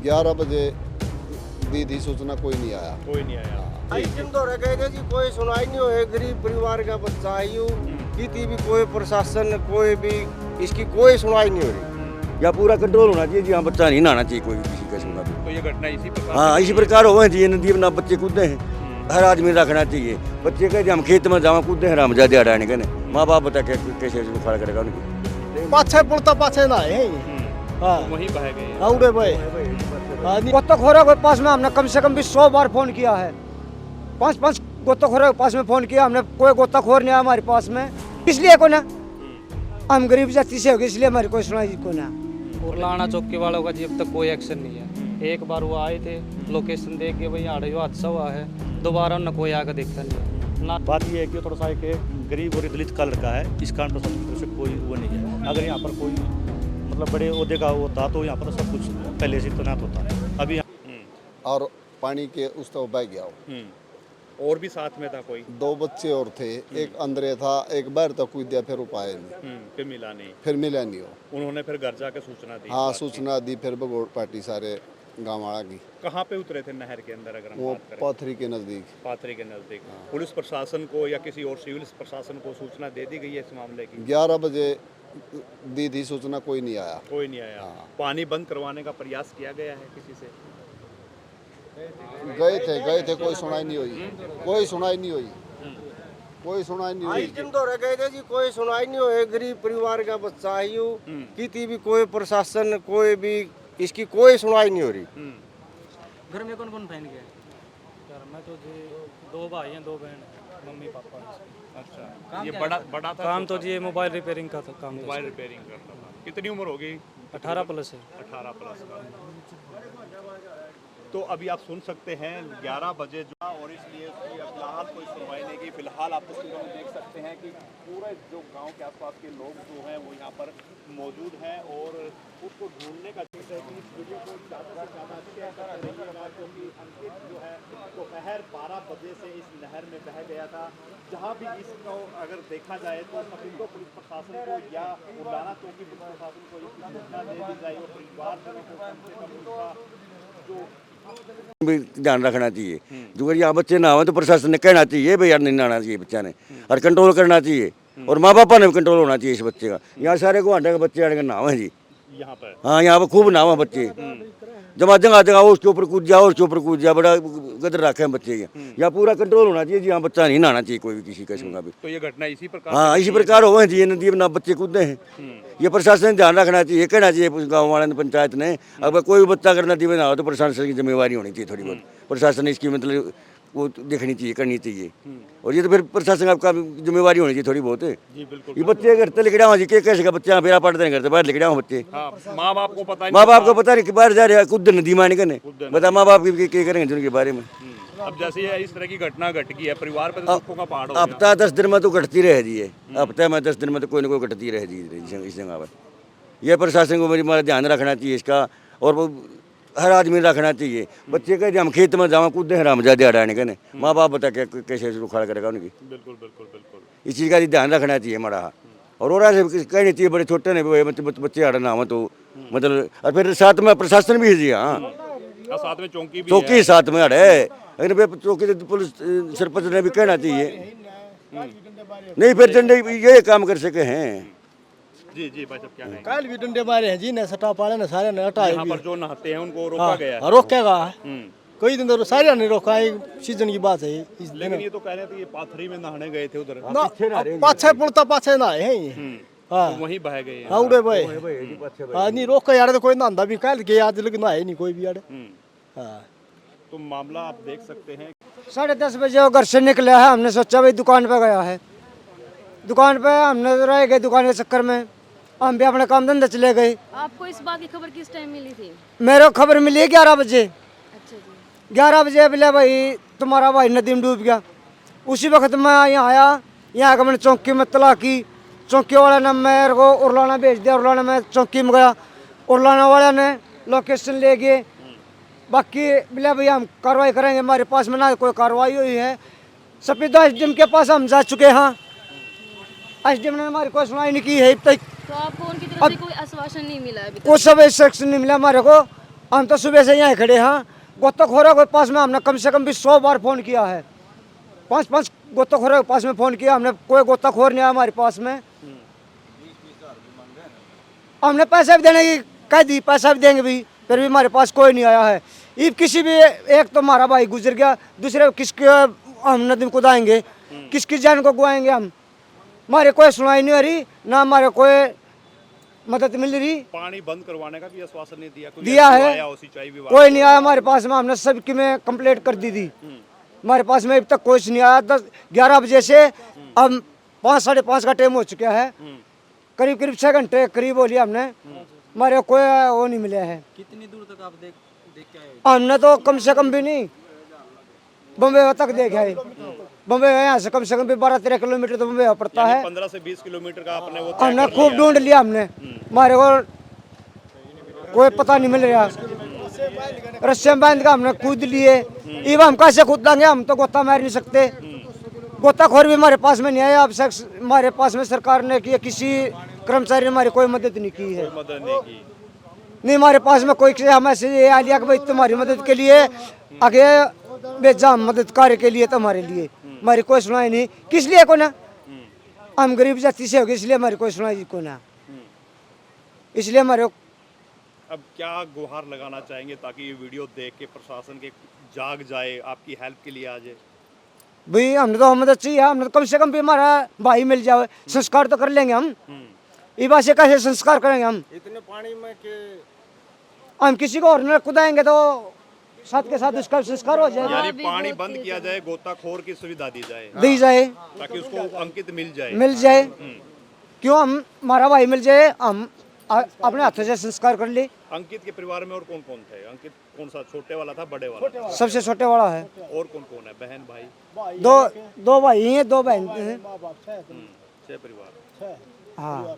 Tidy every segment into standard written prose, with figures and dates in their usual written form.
11 बजे दी थी सूचना, कोई नहीं आया। कोई नहीं आया। आई दिन तो रह गए थे जी, कोई सुनाई नहीं हुई। गरीब परिवार का बच्चा है यूँ की थी भी, कोई प्रशासन कोई भी इसकी कोई सुनाई नहीं हो रही। या पूरा कंट्रोल होना चाहिए जी। हाँ, बच्चा नहीं नहाना चाहिए कोई भी किसी किस्म का भी। तो ये घटना इसी प्रकार हाँ, इसी प्रकार होना चाहिए। नदी में ना बच्चे कूदे हैं, हर आदमी रखना चाहिए। बच्चे कहते हम खेत में जावा कूदे हैं, राम जादे अड़ाने के माँ बाप बता के कैसे खड़ा करेगा उनकी। पाछे पुलता पाछे ना है। हाँ वहीं बह गए। औड़े भाई गोताखोरों के पास में हमने कम से कम भी 100 बार फोन किया है। 5-5 गोताखोरों के पास में फोन किया हमने, कोई गोताखोर नहीं आया हमारे पास में। इसलिए को ना, हम गरीब जाति से हो गए, इसलिए हमारी कोई सुनाई को ना। उरलाना चौकी वालों का जी अब तक कोई एक्शन नहीं है। एक बार वो आए थे, लोकेशन देख के भाई यहाँ हादसा हुआ है, दोबारा उन्हें कोई आकर देखता नहीं है ना। बात यह है कि थोड़ा सा एक गरीब और दलित का लड़का है, इस कारण प्रशासन की तरफ से कोई वो नहीं है। अगर यहाँ पर कोई मतलब बड़े ओहदे का होता तो यहाँ पर सब कुछ पहले से तैनात होता है। अभी और पानी के उस तरफ बह गया वो। और भी साथ में था कोई? 2 बच्चे और थे, एक अंदर था, एक बाहर तक कूद दिया, फिर उपाय नहीं, फिर मिला नहीं। फिर मिला नहीं हो। उन्होंने फिर घर जाके सूचना दी? हाँ, सूचना दी फिर बगोड़ पार्टी सारे गाँव वाला की। कहाँ पे उतरे थे नहर के अंदर अगर हम वो बात करें? पाथरी के नज़दीक। पाथरी के नजदीक। पुलिस प्रशासन को या किसी और सिविल प्रशासन को सूचना दे दी गई है इस मामले की? 11 बजे दी थी सूचना, कोई नहीं आया। कोई नहीं आया। हाँ। पानी बंद करवाने का प्रयास किया गया है किसी से? गए थे, कोई सुनाई नहीं हुई, कोई सुनाई नहीं हुई, कोई सुनाई नहीं आई हुई। दिन तो रह गए थे जी, कोई सुनाई नहीं हुई। गरीब परिवार का बच्चा है यूँ की थी भी, कोई प्रशासन कोई भी इसकी कोई सुनाई नहीं हो रही। घर में कौन कौन बहन गया? यार मैं तो जी 2 भाई हैं, 2 बहन हैं, मम्मी पापा। अच्छा, ये बड़ा था? काम तो जी मोबाइल रिपेयरिंग का था काम। मोबाइल रिपेयरिंग करता था। कितनी उम्र होगी? 18 प्लस है। 18 प्लस का। तो अभी आप सुन सकते हैं 11 बजे जो, और इसलिए उसकी फिलहाल कोई सुनवाई नहीं की। फिलहाल आप तस्वीरों में देख सकते हैं कि पूरे जो गांव के आसपास के लोग जो हैं वो यहाँ पर मौजूद हैं और उसको ढूंढने का चीज़ है कि इस वीडियो को ज़्यादा से ज़्यादा शेयर करते रहिएगा, क्योंकि अंकित जो है दोपहर 12 बजे से इस नहर में बह गया था। जहाँ भी इसको अगर देखा जाए तो कपिंदो पुलिस प्रशासन को या उरलाना चौकी पुलिस प्रशासन को इसकी सूचना दे दी जाए और परिवार को कम से कम उसका जो भी ध्यान रखना चाहिए। जो अगर यहाँ बच्चे ना हो तो प्रशासन ने कहना चाहिए भाई यार नहीं नहाना चाहिए बच्चा ने, और कंट्रोल करना चाहिए। और माँ बापा ने भी कंट्रोल होना चाहिए इस बच्चे का। यहाँ सारे को आंटे के बच्चे आने के नाव है जी यहाँ पर। हाँ, यहाँ पर खूब नाव है बच्चे। जमा जगह जगह उसके ऊपर कूद जाओ, उसके ऊपर कूद जाओ, बड़ा गदर रखे हैं बच्चे। यहाँ पूरा कंट्रोल होना चाहिए जी। यहाँ बच्चा नहीं नहाना चाहिए कोई भी किसी किस्म का भी। तो ये घटना इसी प्रकार? हाँ, इसी प्रकार होना चाहिए। नदी में ना बच्चे कूदे हैं, ये प्रशासन ने ध्यान रखना चाहिए, कहना चाहिए गाँव वाले ने, पंचायत ने। अगर कोई भी बच्चा अगर नदी में ना हो तो प्रशासन की जिम्मेवारी होनी चाहिए थोड़ी बहुत। प्रशासन ने इसकी मतलब वो देखनी चाहिए, करनी चाहिए। और ये तो फिर प्रशासन का जिम्मेवारी होनी चाहिए थोड़ी बहुत। जी बिल्कुल। ये बच्चे घर से लेके आओ जी, कैसे का बच्चा फिर पढ़ते हैं घर से बाहर लेके आओ बच्चे। हाँ, माँ बाप को पता नहीं। माँ बाप को पता नहीं कि बाहर जा रहे कूद नदी में करने, बता माँ बाप की क्या करेंगे उनके बारे में। अब जैसे ये इस तरह की घटना घट गई है, परिवार पर तो दुखों का पहाड़ हो गया। हफ्ता 10 दिन में तो घटती रह जी है। हफ्ते में 10 दिन में तो कोई ना कोई घटती रह जी इस जगह पर। यह प्रशासन को मेरी ध्यान रखना चाहिए इसका, और वो हर आदमी रखना चाहिए। बच्चे कहते हम खेत में जावा कूदे हैं, राम जादे अड़ाने के माँ बाप बता के कैसे खड़ा करेगा उनकी। बिल्कुल बिल्कुल बिल्कुल। इस चीज़ का ध्यान रखना चाहिए हमारा। और ऐसे कहनी चाहिए बड़े छोटे ने बच्चे अड़ना हो तो मतलब। और फिर साथ में प्रशासन भी है जी। हाँ, साथ में चौकी भी चौकी साथ में अड़े, लेकिन चौकी पुलिस सरपंच ने भी कहना चाहिए। नहीं फिर डंडे ये काम कर सके हैं। जी जी भाई साहब क्या कहेंगे? कल भी डंडे मारे हैं जी, ने सटा पाले ने सारे ने हटाए यहाँ भी। पर जो नहाते हैं उनको रोका गया है। रोकेगा कोई दिन तो सारे ने रोका है, सीजन की बात है इस दिन। लेकिन ये तो कह रहे थे ये पाथरी में नहाने गए थे उधर। पाछे पुलता पाछे ना है। हाँ, तो वहीं बह गए। औड़े भाई हाँ, नहीं रोका यार तो कोई नहांदा भी कल गया आज, लेकिन नहाए नहीं कोई भी यार। हाँ, तो मामला आप देख सकते हैं। 10:30 बजे वो घर से निकला है, हमने सोचा भाई दुकान पे गया है। दुकान पे हमने रह गए, दुकान के चक्कर में हम भी अपने काम धंधे चले गए। आपको इस बात की खबर किस टाइम मिली थी? मेरे को खबर मिली है 11 बजे। अच्छा जी। 11 बजे बोले भाई तुम्हारा भाई नदी में डूब गया। उसी वक्त मैं यहाँ आया, यहाँ का मैंने चौकी में तला की। चौकी वाले ने मेरे को उरलाना भेज दिया, उरलाना में चौकी में गया, उरलाना वाले ने लोकेशन ले गए। बाकी बोले भाई हम कार्रवाई करेंगे, हमारे पास में ना कोई कार्रवाई हुई है। सफेदा एसडीएम के पास हम जा चुके हैं, एसडीएम ने हमारी कोई सुनाई नहीं की है अब तक। तो आपको उनकी तरफ से कोई आश्वासन नहीं मिला अभी तक? कुछ सब इंस्ट्रक्शन नहीं मिला हमारे को। हम तो सुबह से यहाँ खड़े हैं, गोताखोरों के पास में हमने कम से कम भी 100 बार फ़ोन किया है। 5-5 गोताखोरों के पास में फ़ोन किया हमने, कोई गोताखोर नहीं आया हमारे पास में। हमने पैसा भी देने की कह दी, पैसा भी देंगे भी, फिर भी हमारे पास कोई नहीं आया है। ये किसी भी एक तो हमारा भाई गुजर गया, दूसरे किसके हम नदी को दाएंगे, किसकी जान को गुआएंगे हम। हमारे कोई सुनाई नहीं हो रही, ना हमारे कोई मदद मिल रही। पानी बंद करवाने का भी आश्वासन नहीं दिया? कोई दिया है, आया हो सिंचाई विभाग? कोई नहीं आया हमारे पास में। हमने सबकी में कंप्लेंट कर दी थी, हमारे पास में अभी तक कोई नहीं आया। 11 बजे से अब 5-5:30 का टाइम हो चुका है, करीब करीब 6 घंटे करीब बोली हमने, हमारे को कोई वो नहीं मिला है। कितनी दूर तक आप देख के आए? हमने तो कम से कम भी नहीं बम्बे तक देखा है। बम्बे यहाँ से कम से कम भी 12-13 किलोमीटर तो बम्बे पड़ता है। 15 से 20 किलोमीटर का आपने वो हमने खूब ढूंढ लिया, हमने हमारे को कोई पता नहीं मिल रहा। रस्से में बांध का हमने कूद लिए, इब हम कैसे कूदांगे, हम तो गोता मार नहीं सकते। गोताखोर भी हमारे पास में नहीं आया। अब हमारे पास में सरकार ने की, किसी कर्मचारी ने हमारी कोई मदद नहीं की है। मदद नहीं की? नहीं, हमारे पास में कोई हमें से ये आ लिया कि भाई तुम्हारी मदद के लिए आगे भेजा, हम मदद कार्य के लिए, तो हमारे लिए हमारी कोई सुनाई नहीं। किस लिए को ना, हम गरीब जाति से हो गए इसलिए हमारी कोई सुनाई को ना, इसलिए हमारे। अब क्या गुहार लगाना चाहेंगे ताकि ये वीडियो देख के प्रशासन के जाग जाए, आपकी हेल्प के लिए आ जाए? भाई हमने तो मदद चाहिए, हमने तो कम से कम भी हमारा भाई मिल जाए, संस्कार तो कर लेंगे हम। ये बात से कैसे संस्कार करेंगे हम? इतने पानी में के हम किसी को और न कुदाएंगे तो साथ के साथ उसका संस्कार हो जाएगा। यानी पानी बंद किया जाए, गोताखोर की सुविधा दी जाए दी जाए, ताकि उसको अंकित मिल जाए। मिल जाए। क्यों, हम हमारा भाई मिल जाए, हम अपने हाथों से संस्कार कर ले। अंकित के परिवार में और कौन कौन थे? अंकित कौन सा, छोटे वाला था, बड़े वाला था? सबसे छोटे वाला है। और कौन कौन है? बहन भाई? दो भाई हैं, 2 बहन हैं। 6 परिवार। हाँ,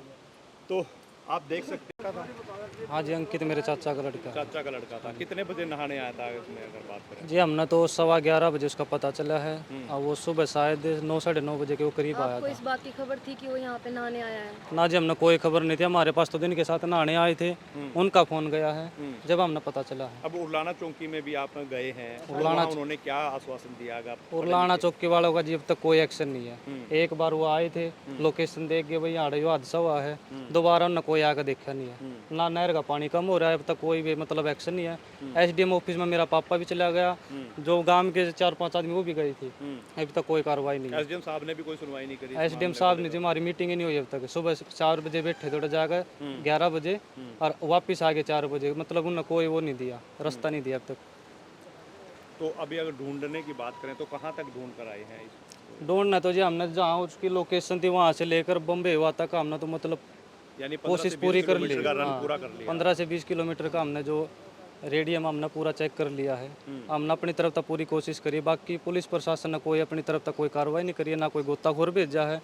तो आप देख सकते हैं। हाँ जी, अंकित मेरे चाचा का लड़का है। चाचा का लड़का था। कितने बजे नहाने आया था इसमें अगर बात करें? जी हमने तो 11:15 बजे उसका पता चला है, और वो सुबह शायद 9-9:30 बजे के वो करीब आया आपको था। इस बात की खबर थी कि वो यहाँ पे नहाने आया है? ना जी, हमने कोई खबर नहीं थी। हमारे पास तो दिन के साथ नहाने आए थे, उनका फ़ोन गया है जब हमने पता चला है। अब उरलाना चौकी में भी आप गए हैं, उरलाना उन्होंने क्या आश्वासन दिया? अगर उरलाना चौकी वालों का जी अब तक कोई एक्शन नहीं है। एक बार वो आए थे, लोकेशन देख के भाई यहाँ हादसा हुआ है, दोबारा उन्होंने कोई आकर देखा नहीं है। ना नहर का पानी कम हो रहा है, अब तक कोई भी मतलब एक्शन नहीं है। SDM ऑफिस में मेरा पापा भी चला गया, जो गांव के 4-5 आदमी वो भी गए थे, अभी तक कोई कार्रवाई नहीं है। SDM साहब ने भी कोई सुनवाई नहीं करी? SDM साहब ने जी, हमारी मीटिंग ही नहीं हुई अब तक। सुबह 4 बजे बैठे थोड़ा जाकर 11 बजे, और वापस आ गए 4 बजे, मतलब उन्होंने कोई वो नहीं दिया, रास्ता नहीं दिया अब तक। तो अभी अगर ढूंढने की बात करें तो कहाँ तक ढूंढ कर आए हैं? ढूंढना तो जी हमने जहाँ उसकी लोकेशन थी वहाँ से लेकर बम्बे हुआ तक हमने तो मतलब यानी कोशिश पूरी कर ली। का रन हाँ, पूरा कर लिया। 15 से 20 किलोमीटर का हमने जो रेडियम हमने पूरा चेक कर लिया है। हमने अपनी तरफ तक पूरी कोशिश करी, बाकी पुलिस प्रशासन ने कोई अपनी तरफ तक कोई कार्रवाई नहीं करी है, ना कोई गोताखोर भेजा है।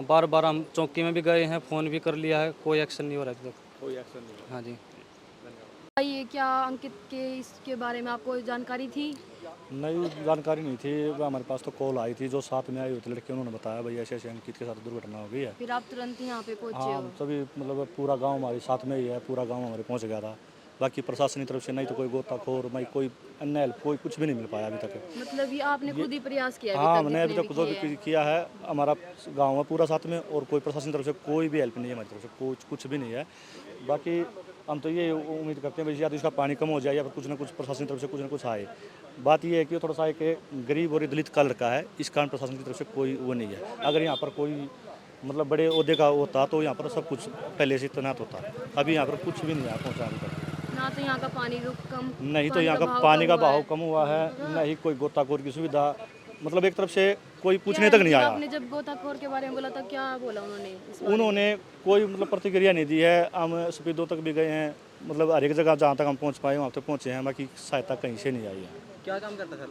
बार बार हम चौकी में भी गए हैं, फ़ोन भी कर लिया है, कोई एक्शन नहीं हो रहा है अभी तक। कोई एक्शन नहीं? हाँ जी। ये क्या अंकित के इसके बारे में आपको जानकारी थी? नई जानकारी नहीं थी, वो हमारे पास तो कॉल आई थी, जो साथ में आई हुई थी लड़के, उन्होंने बताया भाई ऐसे ऐसे अंकित के साथ दुर्घटना हो गई है। फिर आप तुरंत यहाँ पे पहुँचे हाँ, हो? सभी मतलब पूरा गांव हमारे साथ में ही है, पूरा गांव हमारे पहुंच गया था। बाकी प्रशासन की तरफ से नहीं तो कोई गोताखोर, नहीं कोई अन्य हेल्प, कोई कुछ भी नहीं मिल पाया अभी तक। मतलब ये आपने खुद ही प्रयास किया? हाँ, हमने अभी तक जो भी किया है, हमारा गाँव है पूरा साथ में, और कोई प्रशासन की तरफ से कोई भी हेल्प नहीं है, हमारी तरफ से कुछ भी नहीं है। बाकी हम तो ये उम्मीद करते हैं भाई, या तो इसका पानी कम हो जाए या फिर कुछ ना कुछ प्रशासन की तरफ से कुछ ना कुछ आए। बात ये है कि थोड़ा सा एक गरीब और दलित का लड़का है, इस कारण प्रशासन की तरफ से कोई वो नहीं है। अगर यहाँ पर कोई मतलब बड़े ओहदे का होता तो यहाँ पर सब कुछ पहले से तैनात होता। अभी यहाँ पर कुछ भी नहीं है पहुँचा अभी तक। ना तो यहाँ का पानी कम, नहीं तो यहाँ का पानी का बहाव कम हुआ है, नहीं कोई गोताखोर की सुविधा, मतलब एक तरफ से कोई पूछने तक नहीं आया। आपने जब गोताखोर के बारे में बोला था, क्या बोला उन्होंने? उन्होंने कोई मतलब प्रतिक्रिया नहीं दी है। हम सफेदों तक भी गए हैं, मतलब हर एक जगह जहाँ तक हम पहुँच पाए वहाँ तक पहुँचे हैं, बाकी सहायता कहीं से नहीं आई है। क्या काम करता सर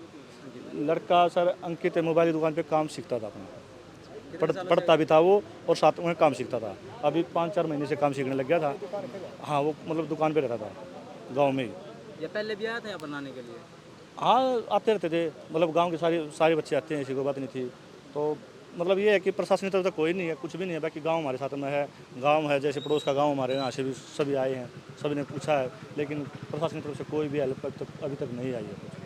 लड़का? सर अंकित मोबाइल की दुकान पे काम सीखता था अपना, पढ़ता भी था वो, और साथ में काम सीखता था। अभी 5-4 महीने से काम सीखने लग गया था। हाँ, वो मतलब दुकान पे रहता था गाँव में ही। या पहले भी आया था यहाँ बनाने के लिए? हाँ, आते रहते थे, मतलब गांव के सारे बच्चे आते हैं, ऐसी कोई बात नहीं थी। तो मतलब ये है कि प्रशासन की तरफ से कोई नहीं है, कुछ भी नहीं है। बाकी गांव हमारे साथ में है, गांव है जैसे पड़ोस का गांव हमारे, यहाँ से भी सभी आए हैं, सभी ने पूछा है, लेकिन प्रशासन की तरफ से कोई भी हेल्प अभी तक नहीं आई है।